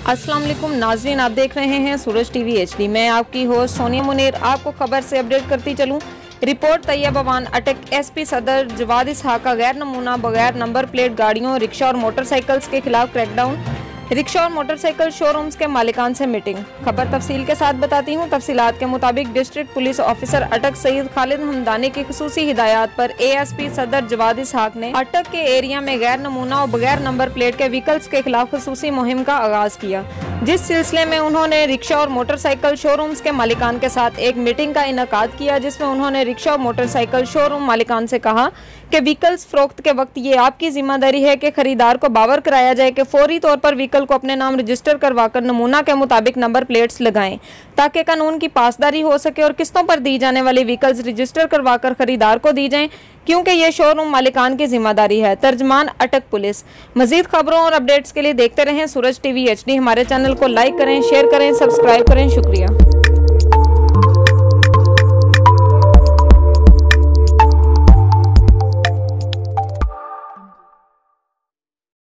अस्सलाम वालेकुम नाज़रीन, आप देख रहे हैं सूरज टीवी HD। मैं आपकी होस्ट सोनिया मुनीर आपको खबर से अपडेट करती चलूं। रिपोर्ट तैयब अवान अटक SP सदर जवाद इसहाक का गैर नमूना बगैर नंबर प्लेट गाड़ियों, रिक्शा और मोटरसाइकिल्स के खिलाफ क्रैकडाउन। रिक्शा और मोटरसाइकिल शोरूम्स के मालिकान से मीटिंग। खबर तफसील के साथ बताती हूँ। तफसीलात के मुताबिक डिस्ट्रिक्ट पुलिस ऑफिसर अटक सईद खालिद हमदानी की खुसूसी हिदायत पर ASP सदर जवाद इसहाक ने अटक के एरिया में गैर नमूना और बगैर नंबर प्लेट के व्हीकल्स के खिलाफ खुसूसी मुहिम का आगाज किया, जिस सिलसिले में उन्होंने रिक्शा और मोटरसाइकिल शोरूम्स के मालिकान के साथ एक मीटिंग का इनेकाद किया, जिसमें उन्होंने रिक्शा और मोटरसाइकिल शोरूम मालिकान से कहा कि व्हीकल्स फरोख्त के वक्त ये आपकी जिम्मेदारी है कि खरीदार को बावर कराया जाए कि फौरी तौर पर व्हीकल को अपने नाम रजिस्टर करवाकर नमूना के मुताबिक नंबर प्लेट्स लगाएं, ताकि कानून की पासदारी हो सके और किस्तों पर दी जाने वाली व्हीकल्स रजिस्टर करवाकर खरीदार को दी जाएं, क्योंकि ये शोरूम मालिकान की जिम्मेदारी है। तर्जमान अटक पुलिस। मजीद खबरों और अपडेट्स के लिए देखते रहें सूरज टीवी HD। हमारे चैनल को लाइक करें, शेयर करें, सब्सक्राइब करें। शुक्रिया।